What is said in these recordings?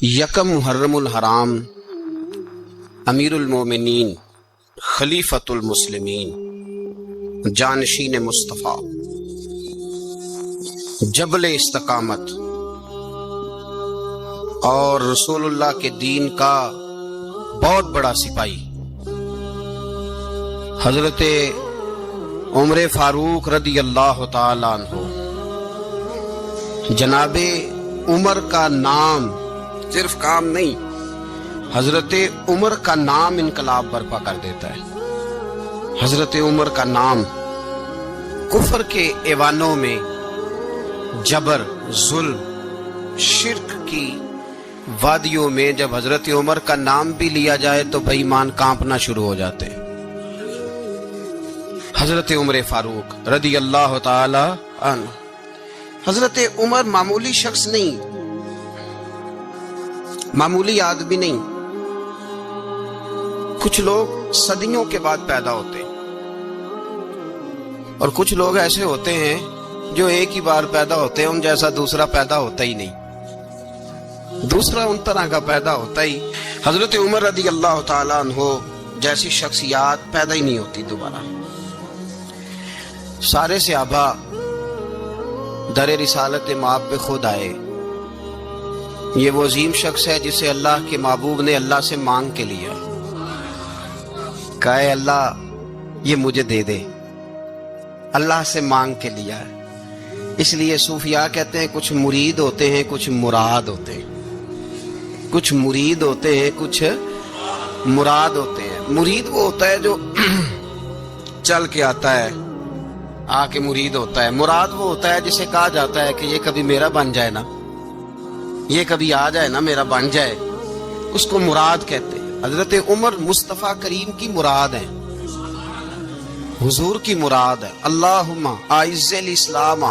یکم محرم الحرام امیر المومنین خلیفۃ المسلمین جانشین مصطفیٰ جبل استقامت اور رسول اللہ کے دین کا بہت بڑا سپاہی حضرت عمر فاروق رضی اللہ تعالی عنہ، جناب عمر کا نام صرف کام نہیں، حضرت عمر کا نام انقلاب برپا کر دیتا ہے۔ حضرت عمر کا نام کفر کے ایوانوں میں جبر، ظلم، شرک کی وادیوں میں جب حضرت عمر کا نام بھی لیا جائے تو بے ایمان کانپنا شروع ہو جاتے ہیں۔ حضرت عمر فاروق رضی اللہ تعالی عنہ، حضرت عمر معمولی شخص نہیں، معمولی آدمی نہیں۔ کچھ لوگ صدیوں کے بعد پیدا ہوتے ہیں اور کچھ لوگ ایسے ہوتے ہیں جو ایک ہی بار پیدا ہوتے ہیں، ان جیسا دوسرا پیدا ہوتا ہی نہیں، دوسرا ان طرح کا پیدا ہوتا ہی۔ حضرت عمر رضی اللہ تعالیٰ عنہ جیسی شخصیات پیدا ہی نہیں ہوتی دوبارہ۔ سارے صحابہ در رسالت مآب پہ خود آئے۔ یہ وہ عظیم شخص ہے جسے اللہ کے محبوب نے اللہ سے مانگ کے لیا، کہا اے اللہ یہ مجھے دے دے، اللہ سے مانگ کے لیا ہے۔ اس لیے صوفیاء کہتے ہیں کچھ مرید ہوتے ہیں، کچھ مراد ہوتے ہیں، کچھ مرید ہوتے ہیں، کچھ مراد ہوتے ہیں۔ مرید وہ ہوتا ہے جو چل کے آتا ہے، آ کے مرید ہوتا ہے۔ مراد وہ ہوتا ہے جسے کہا جاتا ہے کہ یہ کبھی میرا بن جائے نا، یہ کبھی آ جائے نا، میرا بن جائے، اس کو مراد کہتے ہیں۔ حضرت عمر مصطفیٰ کریم کی مراد ہے، حضور کی مراد ہے۔ اللہم اعز الاسلام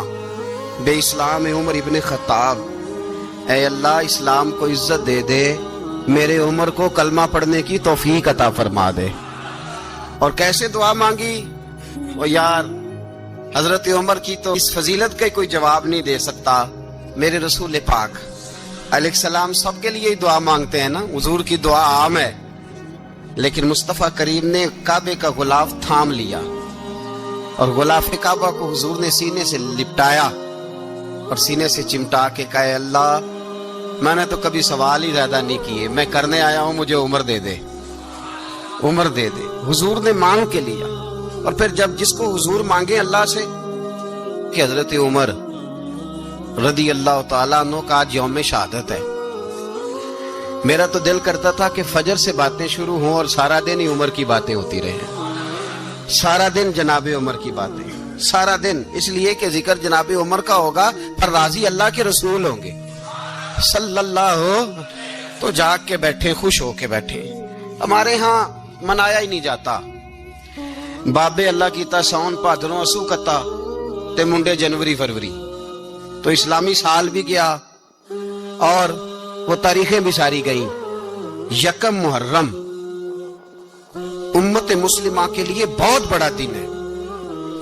بے اسلام عمر ابن خطاب، اے اللہ اسلام کو عزت دے دے، میرے عمر کو کلمہ پڑھنے کی توفیق عطا فرما دے۔ اور کیسے دعا مانگی؟ وہ یار حضرت عمر کی تو اس فضیلت کا کوئی جواب نہیں دے سکتا، میرے رسول پاک علیہ السلام سب کے لیے ہی دعا مانگتے ہیں نا، حضور کی دعا عام ہے، لیکن مصطفیٰ کریم نے کعبے کا غلاف تھام لیا اور غلاف کعبہ کو حضور نے سینے سے لپٹایا اور سینے سے چمٹا کے کہا اے اللہ میں نے تو کبھی سوال ہی زیادہ نہیں کیے، میں کرنے آیا ہوں، مجھے عمر دے دے، عمر دے دے۔ حضور نے مانگ کے لیا۔ اور پھر جب جس کو حضور مانگے اللہ سے، کہ حضرت عمر رضی اللہ تعالیٰ عنہ کا آج یوم شہادت ہے، میرا تو دل کرتا تھا کہ فجر سے باتیں شروع ہوں اور سارا دن ہی عمر کی باتیں ہوتی رہیں، سارا دن جناب عمر کی باتیں، سارا دن، اس لیے کہ ذکر جناب عمر کا ہوگا پر راضی اللہ کے رسول ہوں گے صلی اللہ ہو، تو جاگ کے بیٹھے، خوش ہو کے بیٹھے۔ ہمارے ہاں منایا ہی نہیں جاتا، بابے اللہ کیتا سون بھادروں اسو کتا تے منڈے جنوری فروری، تو اسلامی سال بھی گیا اور وہ تاریخیں بھی ساری گئیں۔ یکم محرم امت مسلمہ کے لیے بہت بڑا دن ہے،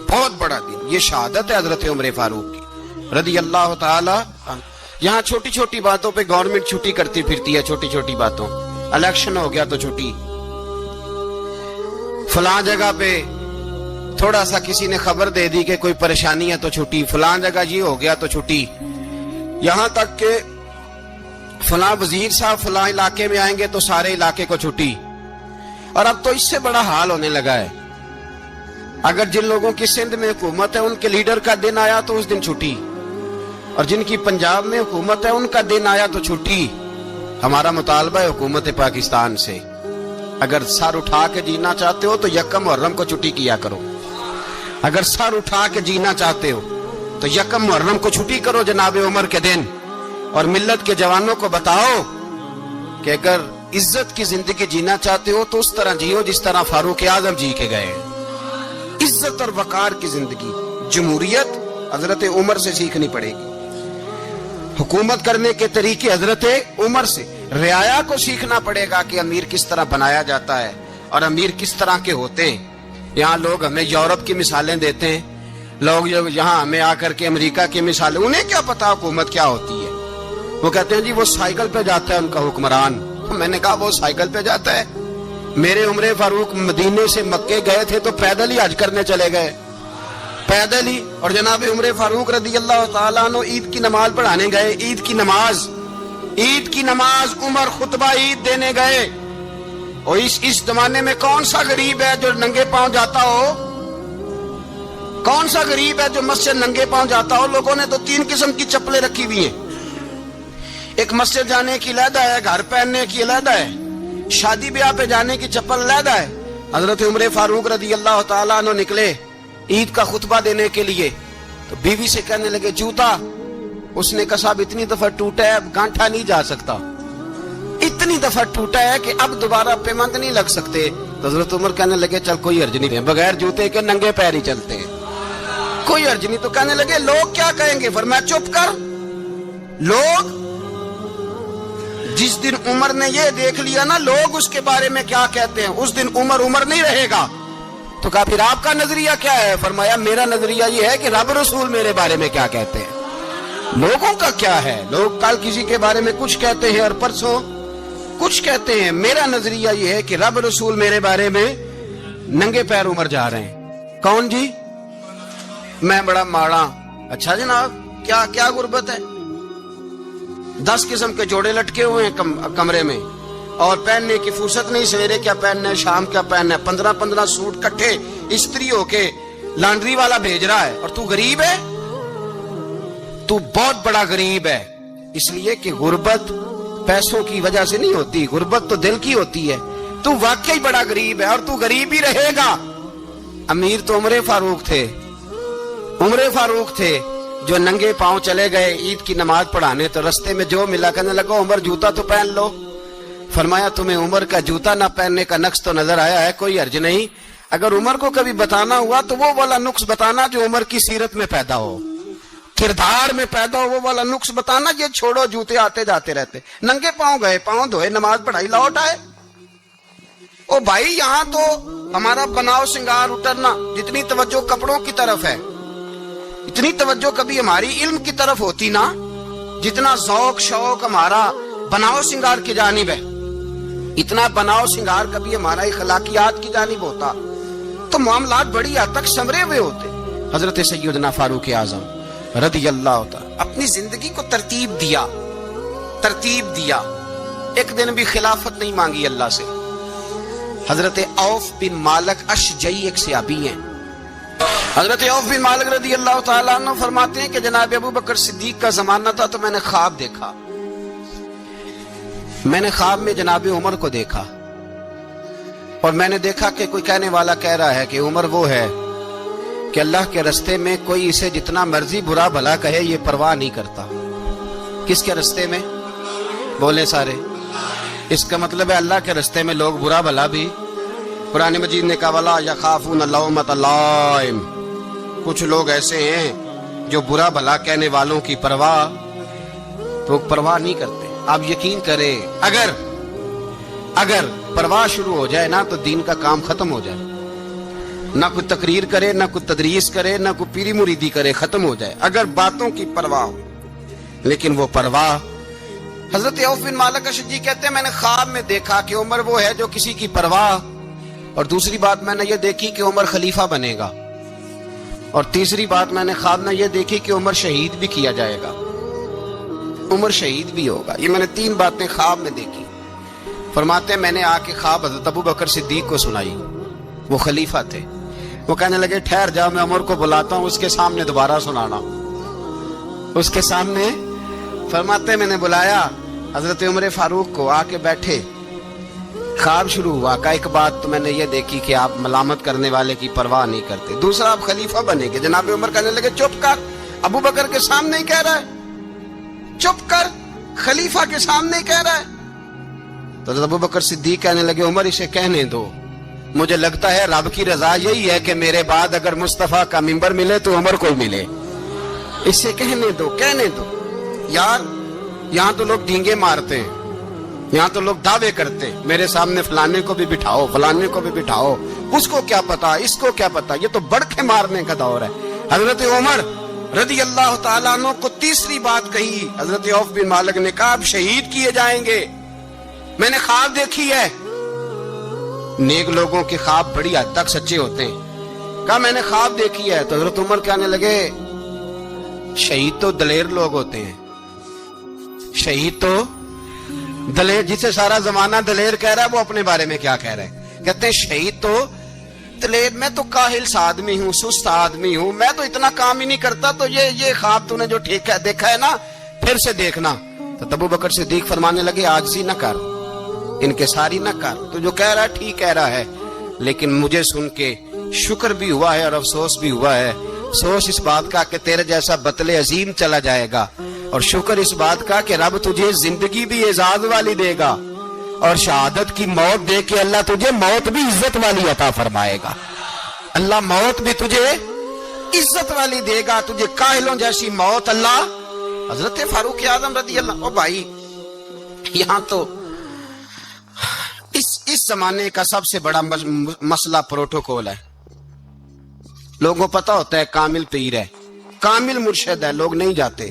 بہت بڑا دن۔ یہ شہادت ہے حضرت عمر فاروق کی رضی اللہ تعالی عنہ۔ یہاں چھوٹی چھوٹی باتوں پہ گورنمنٹ چھٹی کرتی پھرتی ہے، چھوٹی چھوٹی باتوں، الیکشن ہو گیا تو چھٹی، فلاں جگہ پہ تھوڑا سا کسی نے خبر دے دی کہ کوئی پریشانی ہے تو چھٹی، فلاں جگہ یہ ہو گیا تو چھٹی، یہاں تک کہ فلاں وزیر صاحب فلاں علاقے میں آئیں گے تو سارے علاقے کو چھٹی۔ اور اب تو اس سے بڑا حال ہونے لگا ہے، اگر جن لوگوں کی سندھ میں حکومت ہے ان کے لیڈر کا دن آیا تو اس دن چھٹی، اور جن کی پنجاب میں حکومت ہے ان کا دن آیا تو چھٹی۔ ہمارا مطالبہ ہے حکومت پاکستان سے، اگر سر اٹھا کے جینا چاہتے ہو تو یکم محرم کو چھٹی کیا کرو، اگر سر اٹھا کے جینا چاہتے ہو تو یکم محرم کو چھٹی کرو جناب عمر کے دن، اور ملت کے جوانوں کو بتاؤ کہ اگر عزت کی زندگی جینا چاہتے ہو تو اس طرح جیو جس طرح فاروق اعظم جی کے گئے، عزت اور وقار کی زندگی۔ جمہوریت حضرت عمر سے سیکھنی پڑے گی، حکومت کرنے کے طریقے حضرت عمر سے، رعایا کو سیکھنا پڑے گا کہ امیر کس طرح بنایا جاتا ہے اور امیر کس طرح کے ہوتے ہیں۔ یہاں لوگ ہمیں یورپ کی مثالیں دیتے ہیں، لوگ یہاں ہمیں آ کر کے امریکہ کی مثالیں، انہیں کیا پتا حکومت کیا ہوتی ہے، وہ کہتے ہیں جی وہ سائیکل پہ جاتا ہے ان کا حکمران. میں نے کہا وہ سائیکل پہ جاتا ہے؟ میرے عمر فاروق مدینے سے مکے گئے تھے تو پیدل ہی حج کرنے چلے گئے, پیدل ہی. اور جناب عمر فاروق رضی اللہ تعالیٰ عنہ عید کی نماز پڑھانے گئے. عید کی نماز عمر خطبہ عید دینے گئے. اور اس زمانے میں کون سا غریب ہے جو ننگے پاؤں جاتا ہو؟ کون سا غریب ہے جو مسجد ننگے پاؤں جاتا ہو؟ لوگوں نے تو 3 قسم کی چپلیں رکھی ہوئی ہیں. ایک مسجد جانے کی علیحدہ ہے, گھر پہننے کی علیحدہ ہے, شادی بیاہ پہ جانے کی چپل علیحدہ ہے. حضرت عمر فاروق رضی اللہ تعالیٰ عنہ نکلے عید کا خطبہ دینے کے لیے تو بیوی سے کہنے لگے جوتا. اس نے کہا صاحب اتنی دفعہ ٹوٹا ہے اب گانٹھا نہیں جا سکتا, اتنی دفعہ ٹوٹا ہے کہ اب دوبارہ پیمند نہیں لگ سکتے. تو حضرت عمر کہنے لگے چل کوئی حرج نہیں, بغیر جوتے کے ننگے پیر ہی چلتے ہیں, کوئی حرج نہیں. تو کہنے لگے لوگ کیا کہیں گے؟ فرمایا چپ کر. لوگ جس دن عمر نے یہ دیکھ لیا نا لوگ اس کے بارے میں کیا کہتے ہیں, اس دن عمر نہیں رہے گا. تو کہا پھر آپ کا نظریہ کیا ہے؟ فرمایا میرا نظریہ یہ ہے کہ رب رسول میرے بارے میں کیا کہتے ہیں. لوگوں کا کیا ہے؟ لوگ کل کسی کے بارے میں کچھ کہتے ہیں اور پرسوں کچھ کہتے ہیں. میرا نظریہ یہ ہے کہ رب رسول میرے بارے میں ننگے پیر عمر جا رہے ہیں. کون جی؟ میں بڑا ماڑا. اچھا جناب کیا غربت ہے؟ 10 قسم کے جوڑے لٹکے ہوئے ہیں کمرے میں اور پہننے کی فرصت نہیں. سویرے کیا پہننا ہے, شام کیا پہننا ہے, 15 سوٹ کٹھے استری ہو کے لانڈری والا بھیج رہا ہے. اور تو غریب ہے, تو بہت بڑا غریب ہے. اس لیے کہ غربت پیسوں کی وجہ سے نہیں ہوتی, غربت تو دل کی ہوتی ہے. تو واقعی بڑا غریب ہے اور تو غریب ہی رہے گا. امیر تو عمر فاروق تھے جو ننگے پاؤں چلے گئے عید کی نماز پڑھانے. تو رستے میں جو ملا کہنے لگا عمر جوتا تو پہن لو. فرمایا تمہیں عمر کا جوتا نہ پہننے کا نقص تو نظر آیا ہے, کوئی حرج نہیں. اگر عمر کو کبھی بتانا ہوا تو وہ والا نقص بتانا جو عمر کی سیرت میں پیدا ہو, کردار میں پیدا ہو, وہ والا نقص بتانا. یہ چھوڑو جوتے آتے جاتے رہتے. ننگے پاؤں گئے, پاؤں دھوئے, نماز پڑھائی, لوٹ آئے. او بھائی یہاں تو ہمارا بناؤ سنگار اترنا, جتنی توجہ کپڑوں کی طرف ہے اتنی توجہ کبھی ہماری علم کی طرف ہوتی نا, جتنا ذوق شوق ہمارا بناؤ سنگار کی جانب ہے, اتنا بناؤ سنگار کبھی ہمارا اخلاقیات کی جانب ہوتا تو معاملات بڑی حد تک سنورے ہوئے ہوتے. حضرت سیدنا فاروق اعظم رضی اللہ تعالی اپنی زندگی کو ترتیب دیا. ایک دن بھی خلافت نہیں مانگی اللہ سے. حضرت عوف بن مالک اشجعی ایک صحابی ہیں. حضرت عوف بن مالک رضی اللہ تعالیٰ عنہ فرماتے ہیں کہ جناب ابو بکر صدیق کا زمانہ تھا تو میں نے خواب دیکھا. میں نے خواب میں جناب عمر کو دیکھا اور میں نے دیکھا کہ کوئی کہنے والا کہہ رہا ہے کہ عمر وہ ہے کہ اللہ کے رستے میں کوئی اسے جتنا مرضی برا بھلا کہے یہ پرواہ نہیں کرتا. کس کے رستے میں؟ بولے سارے. اس کا مطلب ہے اللہ کے رستے میں لوگ برا بھلا بھی. قرآن مجید نے کہا وَلَا يَخَافُونَ لَوْمَةَ لَائِمٍ. کچھ لوگ ایسے ہیں جو برا بھلا کہنے والوں کی پرواہ نہیں کرتے. آپ یقین کریں اگر پرواہ شروع ہو جائے نا تو دین کا کام ختم ہو جائے. نہ کوئی تقریر کرے, نہ کوئی تدریس کرے, نہ کوئی پیری مریدی کرے, ختم ہو جائے اگر باتوں کی پرواہ ہو. لیکن وہ پرواہ. حضرت عوف بن مالک اشجعی کہتے ہیں میں نے خواب میں دیکھا کہ عمر وہ ہے جو کسی کی پرواہ, اور دوسری بات میں نے یہ دیکھی کہ عمر خلیفہ بنے گا, اور تیسری بات میں نے خواب میں یہ دیکھی کہ عمر شہید بھی کیا جائے گا, عمر شہید بھی ہوگا. یہ میں نے 3 باتیں خواب میں دیکھی. فرماتے ہیں میں نے آ کے خواب حضرت ابو بکر صدیق کو سنائی, وہ خلیفہ تھے. وہ کہنے لگے ٹھہر جاؤ میں عمر کو بلاتا ہوں, اس کے سامنے دوبارہ سنانا, اس کے سامنے. فرماتے ہیں میں نے بلایا حضرت عمر فاروق کو, آ کے بیٹھے. خواب شروع ہوا. کا ایک بات تو میں نے یہ دیکھی کہ آپ ملامت کرنے والے کی پرواہ نہیں کرتے. دوسرا آپ خلیفہ بنے گے. جناب عمر کہنے لگے چپ کر, ابو بکر کے سامنے ہی کہہ رہا ہے, چپ کر, خلیفہ کے سامنے ہی کہہ رہا ہے. تو ابو بکر صدیق کہنے لگے عمر اسے کہنے دو, مجھے لگتا ہے رب کی رضا یہی ہے کہ میرے بعد اگر مصطفیٰ کا منبر ملے تو عمر کو ملے, اسے کہنے دو. یار یہاں تو لوگ ڈینگے مارتے ہیں, یہاں تو لوگ دعوے کرتے ہیں میرے سامنے فلانے کو بھی بٹھاؤ, فلانے کو بھی بٹھاؤ, اس کو کیا پتا, اس کو کیا پتا. یہ تو بڑکے مارنے کا دور ہے. حضرت عمر رضی اللہ تعالیٰ عنہ کو تیسری بات کہی. حضرت عوف بن مالک نے کہا اب شہید کیے جائیں گے, میں نے خواب دیکھی ہے. نیک لوگوں کے خواب بڑی حد تک سچے ہوتے ہیں. کہا میں نے خواب دیکھی ہے. تو حضرت عمر کہنے لگے شہید تو دلیر لوگ ہوتے ہیں, شہید تو دلیر, جسے سارا زمانہ دلیر کہہ رہا ہے وہ اپنے بارے میں کیا کہہ رہا ہے؟ کہتے ہیں شہید تو دلیر, میں تو کاہل سا آدمی ہوں, سست آدمی ہوں, میں تو اتنا کام ہی نہیں کرتا. تو یہ خواب تو نے جو ٹھیک ہے دیکھا ہے نا, پھر سے دیکھنا. تو ابو بکر صدیق فرمانے لگے عاجزی نہ کر, انکساری نہ کر, تو جو کہہ رہا ہے ٹھیک کہہ رہا ہے, لیکن مجھے سن کے شکر بھی ہوا ہے اور افسوس بھی ہوا ہے. افسوس اس بات کا کہ تیرے جیسا بطل عظیم چلا جائے گا, اور شکر اس بات کا کہ رب تجھے زندگی بھی اعزاز والی دے گا, اور شہادت کی موت دے کے اللہ تجھے موت بھی عزت والی عطا فرمائے گا. اللہ موت بھی تجھے عزت والی دے گا, تجھے کاہلوں جیسی موت اللہ. حضرت فاروق اعظم رضی اللہ, او بھائی یہاں تو اس زمانے کا سب سے بڑا مسئلہ پروٹوکول ہے. لوگوں کو پتا ہوتا ہے کامل پیر ہے, کامل مرشد ہے, لوگ نہیں جاتے.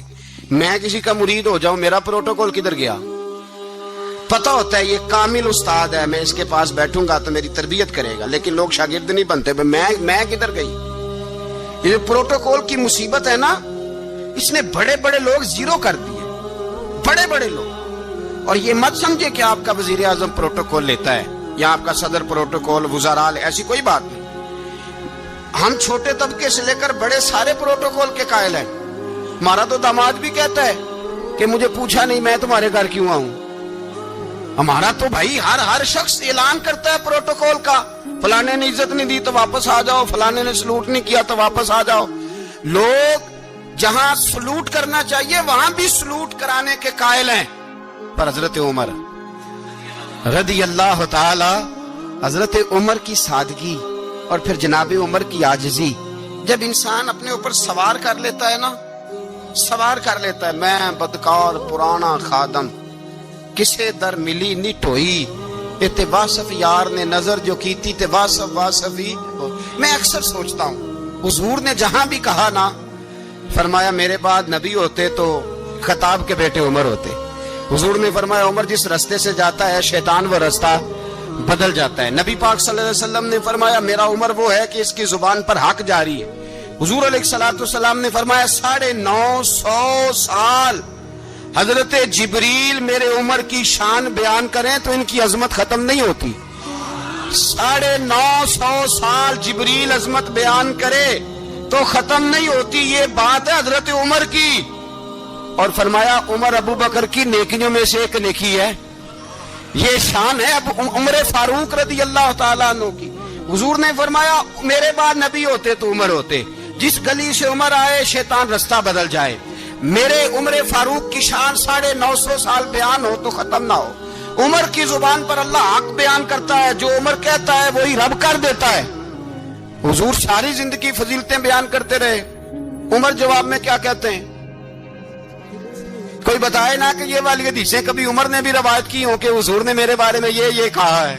میں کسی کا مرید ہو جاؤں, میرا پروٹوکول کدھر گیا؟ پتا ہوتا ہے یہ کامل استاد ہے, میں اس کے پاس بیٹھوں گا تو میری تربیت کرے گا, لیکن لوگ شاگرد نہیں بنتے. میں کدھر گئی؟ یہ پروٹوکول کی مصیبت ہے نا, اس نے بڑے بڑے لوگ زیرو کر دیے, بڑے بڑے لوگ. اور یہ مت سمجھے کہ آپ کا وزیر اعظم پروٹوکول لیتا ہے یا آپ کا صدر پروٹوکول, وزراء, ایسی کوئی بات نہیں. ہم چھوٹے طبقے سے لے کر بڑے سارے پروٹوکول کے قائل ہیں. ہمارا تو داماد بھی کہتا ہے کہ مجھے پوچھا نہیں میں تمہارے گھر کیوں آؤں. ہمارا تو بھائی ہر شخص اعلان کرتا ہے پروٹوکول کا, فلانے نے عزت نہیں دی تو واپس آ جاؤ, فلانے نے سلوٹ نہیں کیا تو واپس آ جاؤ. لوگ جہاں سلوٹ کرنا چاہیے وہاں بھی سلوٹ کرانے کے قائل ہیں. پر حضرت عمر رضی اللہ تعالی, حضرت عمر کی سادگی اور پھر جناب عمر کی عاجزی, جب انسان اپنے اوپر سوار کر لیتا ہے نا, سوار کر لیتا ہے, میں بدکار پرانا خادم, کسے در ملی نی ٹوئی, تے واسف یار نے نظر جو کی تھی تے واسف ہی. میں اکثر سوچتا ہوں حضور نے جہاں بھی کہا نا, فرمایا میرے بعد نبی ہوتے تو خطاب کے بیٹے عمر ہوتے. حضور نے فرمایا عمر جس رستے سے جاتا ہے شیطان وہ رستہ بدل جاتا ہے. نبی پاک صلی اللہ علیہ وسلم نے فرمایا میرا عمر وہ ہے کہ اس کی زبان پر حق جاری ہے. حضور علیہ السلام نے فرمایا 950 سال حضرت جبریل میرے عمر کی شان بیان کریں تو ان کی عظمت ختم نہیں ہوتی. 950 سال جبریل عظمت بیان کرے تو ختم نہیں ہوتی. یہ بات ہے حضرت عمر کی. اور فرمایا عمر ابو بکر کی نیکیوں میں سے ایک نیکی ہے. یہ شان ہے اب عمر فاروق رضی اللہ تعالیٰ عنہ کی. حضور نے فرمایا میرے بعد نبی ہوتے تو عمر ہوتے, جس گلی سے عمر آئے شیطان رستہ بدل جائے. میرے عمر فاروق کی شان 950 سال بیان ہو تو ختم نہ ہو. عمر کی زبان پر اللہ حق بیان کرتا ہے, جو عمر کہتا ہے وہی رب کر دیتا ہے. حضور ساری زندگی فضیلتیں بیان کرتے رہے, عمر جواب میں کیا کہتے ہیں؟ کوئی بتائے نا کہ یہ والی حدیثیں کبھی عمر نے بھی روایت کی ہوں کہ حضور نے میرے بارے میں یہ کہا ہے.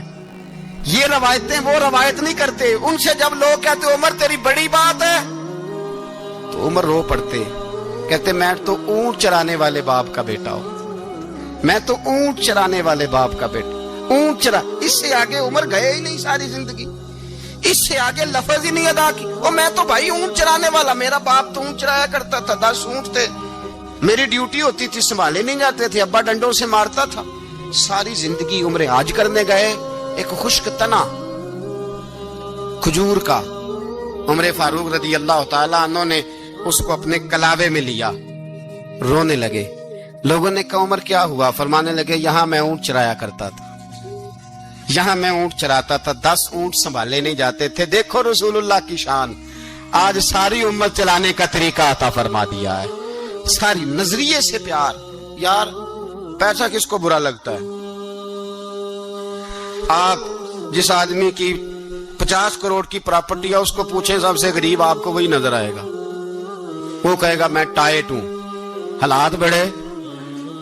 یہ روایتیں وہ روایت نہیں کرتے. ان سے جب لوگ کہتے عمر تیری بڑی بات ہے تو عمر رو پڑتے, کہتے میں تو اونٹ چرانے والے باپ کا بیٹا ہوں, میں تو اونٹ چرانے والے باپ کا بیٹا, اونٹ چرا. اس سے آگے عمر گئے ہی نہیں ساری زندگی, اس سے آگے لفظ ہی نہیں ادا کی. اور میں تو بھائی اونٹ چرانے والا, میرا باپ تو اونٹ چرایا کرتا تھا, 10 اونٹ تھے, میری ڈیوٹی ہوتی تھی, سنبھالے نہیں جاتے تھے, ابا ڈنڈوں سے مارتا تھا. ساری زندگی عمر حج کرنے گئے, ایک خشک تنا کھجور کا عمر فاروق رضی اللہ تعالیٰ عنہ نے اس کو اپنے کلاوے میں لیا, رونے لگے. لوگوں نے کہا عمر کیا ہوا؟ فرمانے لگے یہاں میں اونٹ چرایا کرتا تھا, یہاں میں اونٹ چراتا تھا, 10 اونٹ سنبھالے نہیں جاتے تھے. دیکھو رسول اللہ کی شان, آج ساری امت چلانے کا طریقہ عطا فرما دیا ہے. ساری نظریے سے پیار. یار پیسہ کس کو برا لگتا ہے؟ آپ جس آدمی کی 50 کروڑ کی پراپرٹی ہے اس کو پوچھیں سب سے غریب, آپ کو وہی نظر آئے گا. وہ کہے گا میں ٹائٹ ہوں, حالات بڑے.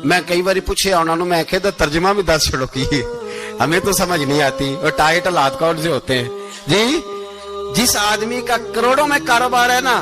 میں کئی باری پوچھے انہوں نے, میں کہتا ترجمہ بھی 10 چھڑو کی, ہمیں تو سمجھ نہیں آتی. اور ٹائٹ حالات کون سے ہوتے ہیں جی؟ جس آدمی کا کروڑوں میں کاروبار ہے نا,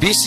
20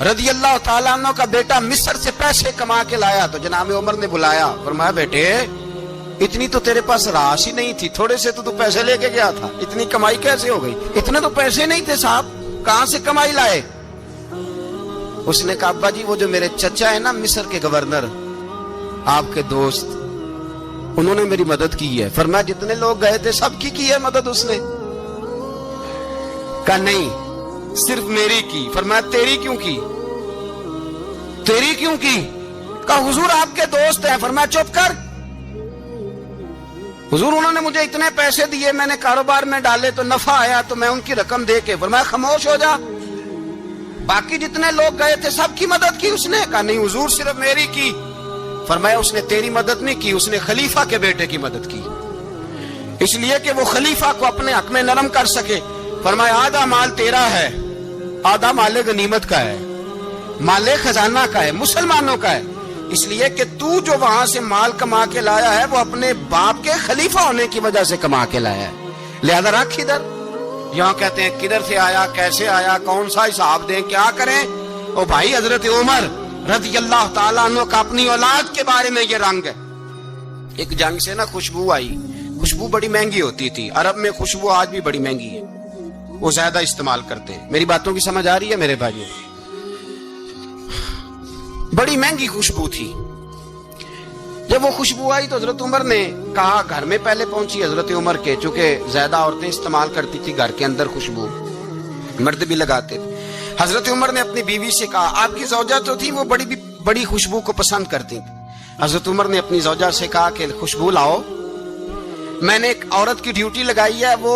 رضی اللہ تعالیٰ عنہ کا بیٹا مصر سے پیسے کما کے لایا تو جناب عمر نے بلایا، فرمایا بیٹے اتنی تو تیرے پاس راش ہی نہیں تھی، تھوڑے سے تو پیسے لے کے گیا تھا، اتنی کمائی کیسے ہو گئی؟ اتنے تو پیسے نہیں تھے صاحب، کہاں سے کمائی لائے؟ اس نے کہا ابا جی وہ جو میرے چچا ہے نا مصر کے گورنر، آپ کے دوست، انہوں نے میری مدد کی ہے۔ فرمایا جتنے لوگ گئے تھے سب کی ہے مدد اس نے؟ کہا نہیں صرف میری کی۔ فرمایا تیری کیوں کی؟ تیری کیوں کی؟ کہا حضور آپ کے دوست ہیں۔ فرمایا چپ کر، حضور انہوں نے مجھے اتنے پیسے دیے، میں نے کاروبار میں ڈالے تو نفع آیا تو میں ان کی رقم دے کے۔ فرمایا خاموش ہو جا، باقی جتنے لوگ گئے تھے سب کی مدد کی اس نے؟ کہا نہیں حضور صرف میری کی۔ فرمایا اس نے تیری مدد نہیں کی، اس نے خلیفہ کے بیٹے کی مدد کی، اس لیے کہ وہ خلیفہ کو اپنے حق میں نرم کر سکے۔ فرمایا آدھا مال تیرا ہے، آدھا مال غنیمت کا ہے، مال خزانہ کا ہے، مسلمانوں کا ہے، اس لیے کہ تو جو وہاں سے مال کما کے لایا ہے وہ اپنے باپ کے خلیفہ ہونے کی وجہ سے کما کے لایا ہے، لہذا رکھ ادھر۔ یہاں کہتے ہیں کدھر سے آیا، کیسے آیا، کون سا حساب دیں، کیا کریں؟ او بھائی حضرت عمر رضی اللہ تعالیٰ عنہ کا اپنی اولاد کے بارے میں یہ رنگ ہے۔ ایک جنگ سے نا خوشبو آئی، خوشبو بڑی مہنگی ہوتی تھی، عرب میں خوشبو آج بھی بڑی مہنگی ہے، وہ زیادہ استعمال کرتے ہیں۔ میری باتوں کی سمجھ آ رہی ہے میرے بھائیوں؟ بڑی مہنگی خوشبو تھی۔ جب وہ خوشبو آئی تو حضرت عمر نے کہا، گھر میں پہلے پہنچی حضرت عمر کے، چونکہ زیادہ عورتیں استعمال کرتی تھی گھر کے اندر خوشبو، مرد بھی لگاتے تھے۔ حضرت عمر نے اپنی بیوی سے کہا، آپ کی زوجہ تو تھی وہ بڑی خوشبو کو پسند کرتی تھی۔ حضرت عمر نے اپنی زوجہ سے کہا کہ خوشبو لاؤ، میں نے ایک عورت کی ڈیوٹی لگائی ہے، وہ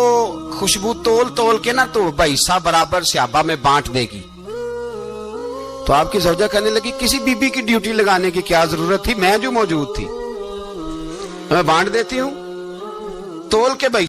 خوشبو تول کے نا تو حصہ برابر صحابہ میں بانٹ دے گی۔ تو آپ کی زوجہ کہنے لگی کسی بی بی کی ڈیوٹی لگانے کی کیا ضرورت تھی، میں جو موجود تھی میں بانٹ دیتی ہوں، تول کے بھائی